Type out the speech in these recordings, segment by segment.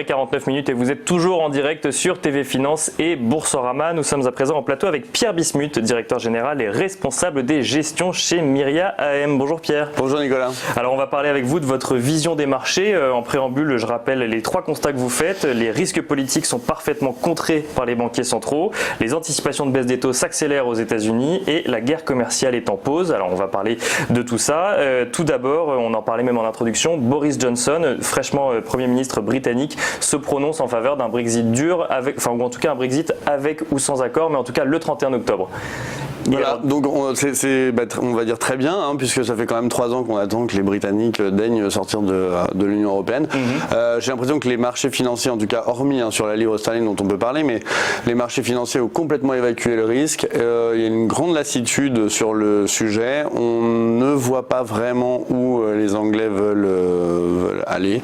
10h49 et vous êtes toujours en direct sur TV Finance et Boursorama. Nous sommes à présent en plateau avec Pierre Bismuth, directeur général et responsable des gestions chez Myria AM. Bonjour Pierre. Bonjour Nicolas. Alors on va parler avec vous de votre vision des marchés. En préambule, je rappelle les 3 constats que vous faites. Les risques politiques sont parfaitement contrés par les banquiers centraux. Les anticipations de baisse des taux s'accélèrent aux États-Unis et la guerre commerciale est en pause. Alors on va parler de tout ça. Tout d'abord, on en parlait même en introduction, Boris Johnson, fraîchement Premier ministre britannique, se prononce en faveur d'un Brexit dur, ou en tout cas un Brexit avec ou sans accord, mais en tout cas le 31 octobre. Voilà, donc on va dire très bien, puisque ça fait quand même 3 ans qu'on attend que les Britanniques daignent sortir de l'Union Européenne. J'ai l'impression que les marchés financiers, en tout cas hormis sur la livre sterling dont on peut parler, mais les marchés financiers ont complètement évacué le risque. Il y a une grande lassitude sur le sujet. On ne voit pas vraiment où les Anglais veulent aller.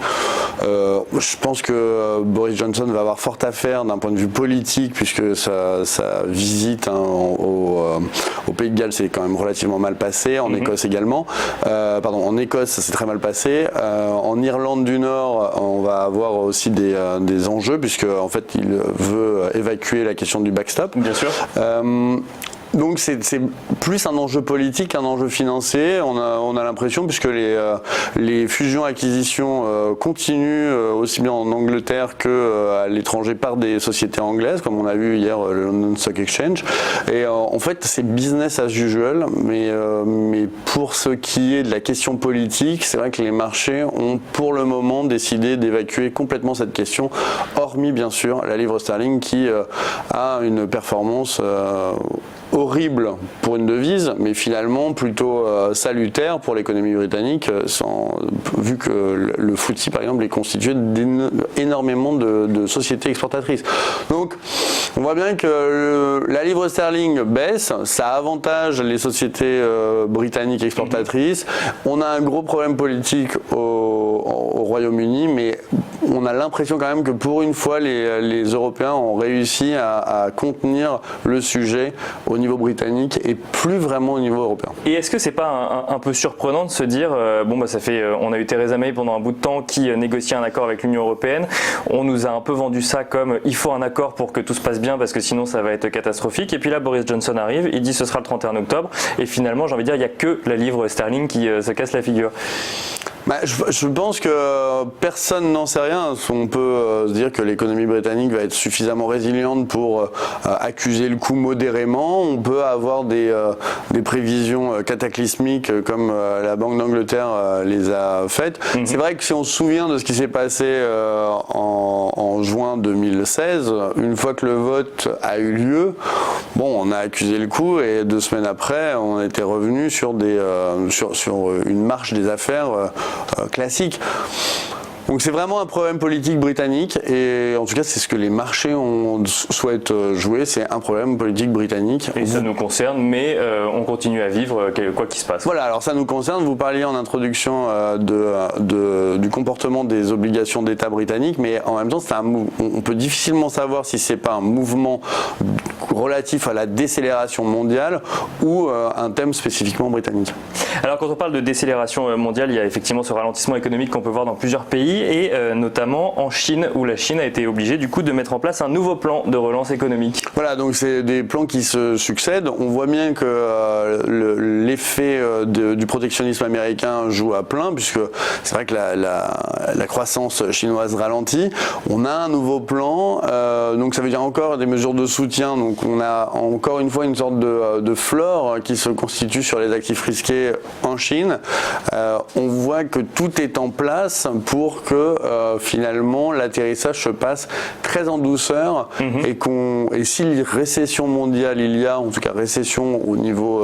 Je pense que Boris Johnson va avoir fort à faire d'un point de vue politique, puisque sa visite au Pays de Galles s'est quand même relativement mal passé, en Écosse également. En Écosse ça s'est très mal passé. En Irlande du Nord, on va avoir aussi des enjeux, puisque en fait il veut évacuer la question du backstop. Bien sûr. Donc c'est plus un enjeu politique qu'un enjeu financier. On a l'impression, puisque les fusions-acquisitions continuent aussi bien en Angleterre qu'à l'étranger par des sociétés anglaises, comme on a vu hier le London Stock Exchange. Et en fait c'est business as usual, mais pour ce qui est de la question politique, c'est vrai que les marchés ont pour le moment décidé d'évacuer complètement cette question, hormis bien sûr la livre sterling qui a une performance horrible pour une devise, mais finalement plutôt salutaire pour l'économie britannique, vu que le FTSE par exemple est constitué d'énormément de sociétés exportatrices. Donc on voit bien que la livre sterling baisse, ça avantage les sociétés britanniques exportatrices. On a un gros problème politique au Royaume-Uni, mais on a l'impression quand même que pour une fois les Européens ont réussi à contenir le sujet au niveau britannique et plus vraiment au niveau européen. Et est-ce que c'est pas un peu surprenant de se dire on a eu Theresa May pendant un bout de temps qui négociait un accord avec l'Union Européenne, on nous a un peu vendu ça comme il faut un accord pour que tout se passe bien parce que sinon ça va être catastrophique, et puis là Boris Johnson arrive, il dit ce sera le 31 octobre et finalement j'ai envie de dire il n'y a que la livre sterling qui se casse la figure. Je pense que personne n'en sait rien. On peut se dire que l'économie britannique va être suffisamment résiliente pour accuser le coup modérément. On peut avoir des prévisions cataclysmiques comme la Banque d'Angleterre les a faites. C'est vrai que si on se souvient de ce qui s'est passé en juin 2016, une fois que le vote a eu lieu, on a accusé le coup et 2 semaines après, on était revenu sur une marche des affaires classique. Donc c'est vraiment un problème politique britannique, et en tout cas c'est ce que les marchés souhaitent jouer, c'est un problème politique britannique. Et ça nous concerne, mais on continue à vivre quoi qu'il se passe. Voilà, alors ça nous concerne. Vous parliez en introduction du comportement des obligations d'État britanniques, mais en même temps on peut difficilement savoir si c'est pas un mouvement relatif à la décélération mondiale ou un thème spécifiquement britannique. Alors quand on parle de décélération mondiale, il y a effectivement ce ralentissement économique qu'on peut voir dans plusieurs pays, et notamment en Chine, où la Chine a été obligée du coup de mettre en place un nouveau plan de relance économique. Voilà, donc c'est des plans qui se succèdent. On voit bien que l'effet du protectionnisme américain joue à plein, puisque c'est vrai que la croissance chinoise ralentit. On a un nouveau plan, donc ça veut dire encore des mesures de soutien. Donc on a encore une fois une sorte de floor qui se constitue sur les actifs risqués en Chine. On voit que tout est en place pour que finalement l'atterrissage se passe très en douceur, et si récession mondiale il y a, en tout cas récession au niveau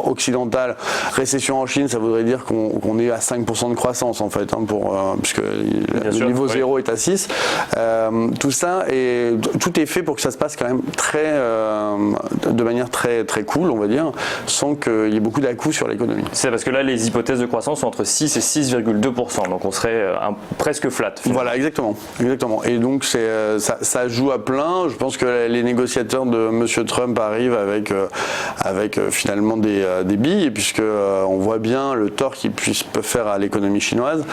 occidental, récession en Chine, ça voudrait dire qu'on est à 5% de croissance en fait, puisque le niveau 0 est à 6. Tout ça, et tout est fait pour que ça se passe quand même de manière très, très cool, on va dire, sans qu'il y ait beaucoup d'à-coups sur l'économie. C'est parce que là, les hypothèses de croissance sont entre 6 et 6,2%, donc on serait presque flat. Finalement. Voilà, exactement. Et donc ça joue à plein. Je pense que les négociateurs de M. Trump arrivent avec finalement des des billes, puisque on voit bien le tort qu'ils peuvent faire à l'économie chinoise.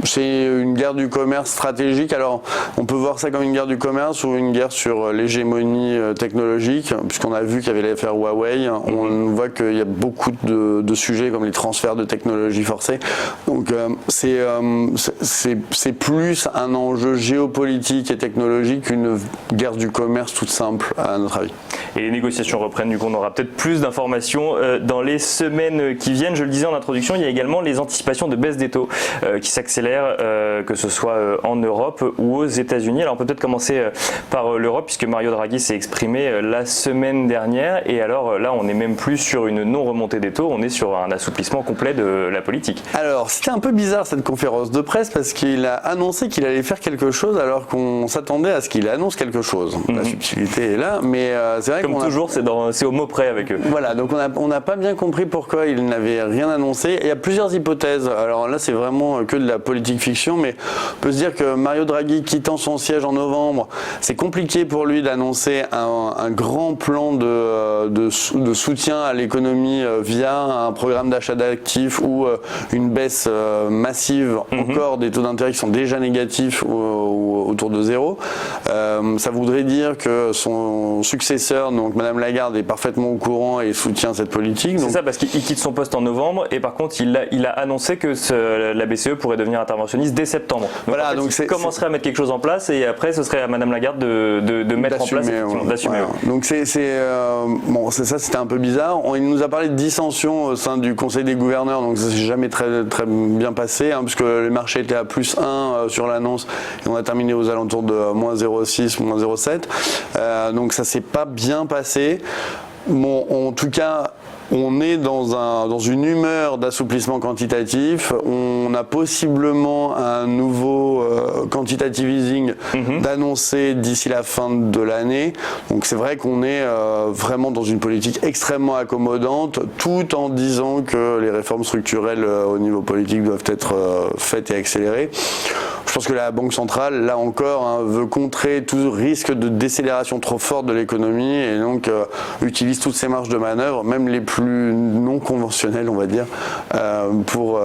C'est une guerre du commerce stratégique. Alors, on peut voir ça comme une guerre du commerce ou une guerre sur l'hégémonie technologique, puisqu'on a vu qu'il y avait l'affaire Huawei. On voit qu'il y a beaucoup de sujets comme les transferts de technologies forcés. Donc, c'est plus un enjeu géopolitique et technologique qu'une guerre du commerce toute simple, à notre avis. Et les négociations reprennent, du coup on aura peut-être plus d'informations dans les semaines qui viennent. Je le disais en introduction, il y a également les anticipations de baisse des taux qui s'accélèrent, que ce soit en Europe ou aux États-Unis. Alors on peut peut-être commencer par l'Europe, puisque Mario Draghi s'est exprimé la semaine dernière, et alors là on n'est même plus sur une non-remontée des taux, on est sur un assouplissement complet de la politique. Alors c'était un peu bizarre cette conférence de presse, parce qu'il a annoncé qu'il allait faire quelque chose alors qu'on s'attendait à ce qu'il annonce quelque chose. La subtilité est là, mais c'est vrai comme toujours, c'est au mot près avec eux. Voilà, donc on n'a pas bien compris pourquoi il n'avait rien annoncé. Et il y a plusieurs hypothèses. Alors là, c'est vraiment que de la politique fiction, mais on peut se dire que Mario Draghi quittant son siège en novembre, c'est compliqué pour lui d'annoncer un grand plan de soutien à l'économie via un programme d'achat d'actifs ou une baisse massive encore des taux d'intérêt qui sont déjà négatifs ou autour de zéro. Ça voudrait dire que son successeur, donc Madame Lagarde, est parfaitement au courant et soutient cette politique. C'est ça, parce qu'il quitte son poste en novembre et par contre il a annoncé que la BCE pourrait devenir interventionniste dès septembre. Donc, voilà, en fait, donc il commencerait à mettre quelque chose en place et après ce serait à Madame Lagarde de mettre en place, d'assumer. Voilà. Donc bon, ça c'était un peu bizarre. Il nous a parlé de dissension au sein du Conseil des gouverneurs, donc ça s'est jamais très, très bien passé, puisque les marchés étaient à +1 sur l'annonce et on a terminé aux alentours de -0,6, -0,7. Donc ça s'est pas bien passé. Bon, en tout cas, on est dans une humeur d'assouplissement quantitatif. On a possiblement un nouveau quantitative easing d'annoncer d'ici la fin de l'année. Donc c'est vrai qu'on est vraiment dans une politique extrêmement accommodante, tout en disant que les réformes structurelles au niveau politique doivent être faites et accélérées. Je pense que la Banque centrale, là encore, veut contrer tout risque de décélération trop forte de l'économie et donc utilise toutes ses marges de manœuvre, même les plus non conventionnelles, on va dire, pour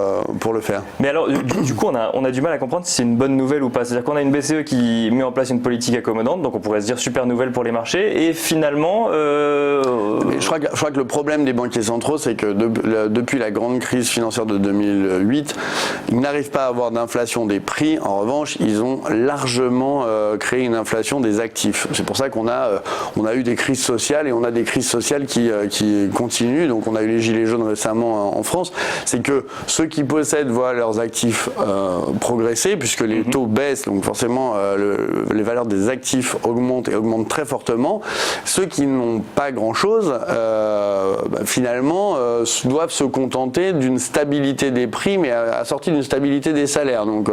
le faire. Mais alors, du coup, on a du mal à comprendre si c'est une bonne nouvelle ou pas. C'est-à-dire qu'on a une BCE qui met en place une politique accommodante, donc on pourrait se dire super nouvelle pour les marchés, et finalement... Je crois que le problème des banquiers centraux, c'est que depuis la grande crise financière de 2008, ils n'arrivent pas à avoir d'inflation des prix. En revanche, ils ont largement créé une inflation des actifs. C'est pour ça qu'on a eu des crises sociales et on a des crises sociales qui continuent. Donc on a eu les gilets jaunes récemment en France. C'est que ceux qui possèdent voient leurs actifs progresser puisque les taux baissent. Donc forcément, les valeurs des actifs augmentent et augmentent très fortement. Ceux qui n'ont pas grand-chose, finalement, doivent se contenter d'une stabilité des prix, mais assortie d'une stabilité des salaires. Donc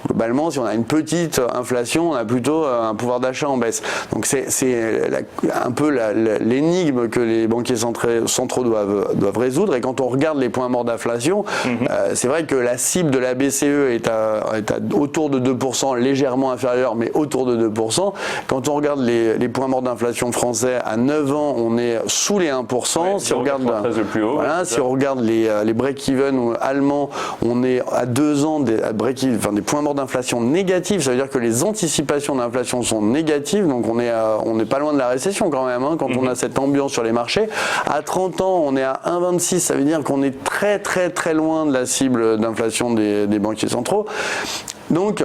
globalement, si on a une petite inflation, on a plutôt un pouvoir d'achat en baisse. Donc c'est un peu l'énigme que les banquiers centraux doivent résoudre. Et quand on regarde les points morts d'inflation, c'est vrai que la cible de la BCE est à autour de 2%, légèrement inférieure, mais autour de 2%. Quand on regarde les points morts d'inflation français, à 9 ans, on est sous les 1%. Ouais, si on regarde si on regarde les break-even allemands, on est à 2 ans des points morts d'inflation négatifs. Ça veut dire que les anticipations d'inflation sont négatives. Donc on est pas loin de la récession quand même, quand on a cette ambiance sur les marchés. À 30 ans, on est à 1,26. Ça veut dire qu'on est très très très loin de la cible d'inflation des banquiers centraux. Donc,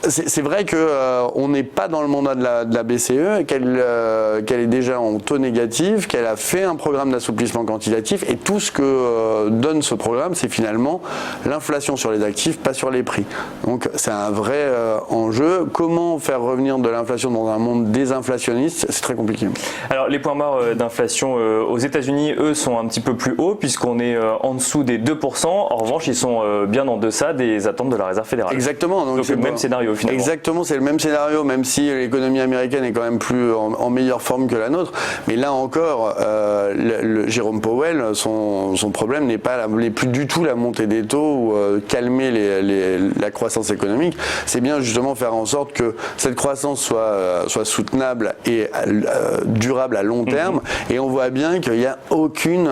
c'est vrai qu'on n'est pas dans le mandat de la BCE, qu'elle est déjà en taux négatif, qu'elle a fait un programme d'assouplissement quantitatif, et tout ce que donne ce programme, c'est finalement l'inflation sur les actifs, pas sur les prix. Donc, c'est un vrai enjeu. Comment faire revenir de l'inflation dans un monde désinflationniste, c'est très compliqué. Alors, les points morts d'inflation aux États-Unis, eux, sont un petit peu plus hauts, puisqu'on est en dessous des 2%. En revanche, ils sont bien en deçà des attentes de la Réserve fédérale. Exactement. Donc le même scénario scénario finalement. Exactement, c'est le même scénario, même si l'économie américaine est quand même plus en meilleure forme que la nôtre. Mais là encore, Jérôme Powell, son problème n'est plus du tout la montée des taux ou calmer la croissance économique. C'est bien justement faire en sorte que cette croissance soit soutenable et durable à long terme. Et on voit bien qu'il n'y a aucune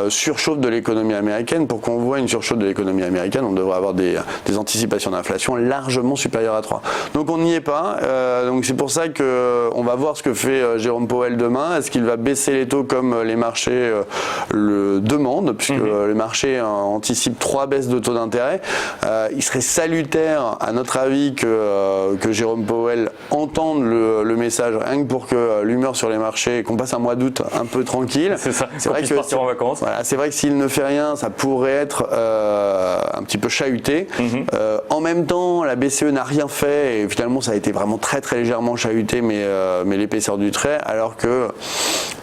surchauffe de l'économie américaine. Pour qu'on voit une surchauffe de l'économie américaine, on devrait avoir des anticipations d'inflation largement supérieures à 3. Donc on n'y est pas. Donc c'est pour ça qu'on va voir ce que fait Jérôme Powell demain. Est-ce qu'il va baisser les taux comme les marchés le demandent, puisque les marchés anticipent 3 baisses de taux d'intérêt. Il serait salutaire, à notre avis, que Jérôme Powell entende le message, rien que pour que l'humeur sur les marchés, qu'on passe un mois d'août un peu tranquille. C'est ça, c'est vrai que partir en vacances. Voilà, c'est vrai que s'il ne fait rien, ça pourrait être un petit peu chahuté. En même temps, la BCE n'a rien fait et finalement ça a été vraiment très très légèrement chahuté, mais l'épaisseur du trait, alors que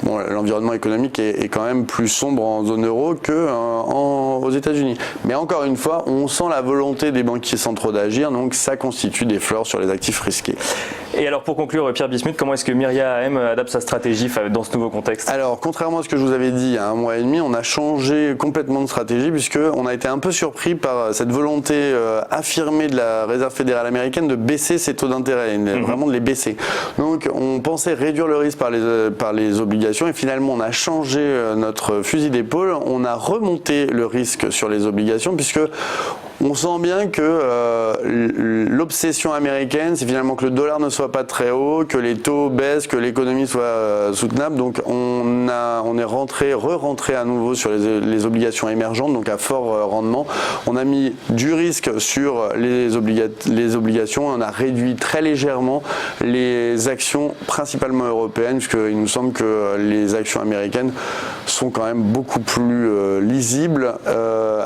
l'environnement économique est quand même plus sombre en zone euro qu'aux États-Unis. Mais encore une fois, on sent la volonté des banquiers centraux d'agir, donc ça constitue des fleurs sur les actifs risqués. Et alors pour conclure, Pierre Bismuth, comment est-ce que Myria AM adapte sa stratégie dans ce nouveau contexte? Alors contrairement à ce que je vous avais dit il y a un mois et demi, on a changé complètement de stratégie puisqu'on a été un peu surpris par cette volonté affirmée de la Réserve fédérale américaine de baisser ses taux d'intérêt, vraiment de les baisser. Donc on pensait réduire le risque par les obligations et finalement on a changé notre fusil d'épaule, on a remonté le risque sur les obligations puisque on sent bien que l'obsession américaine, c'est finalement que le dollar ne soit pas très haut, que les taux baissent, que l'économie soit soutenable. Donc on est re-rentré à nouveau sur les obligations émergentes, donc à fort rendement. On a mis du risque sur les obligations et on a réduit très légèrement les actions principalement européennes, puisqu'il nous semble que les actions américaines sont quand même beaucoup plus lisibles,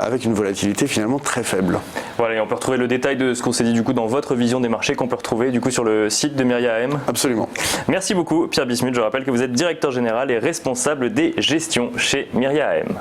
avec une volatilité finalement très faible. Voilà, et on peut retrouver le détail de ce qu'on s'est dit du coup dans votre vision des marchés qu'on peut retrouver du coup sur le site de Myria AM. Absolument. Merci beaucoup Pierre Bismuth, je rappelle que vous êtes directeur général et responsable des gestions chez Myria AM.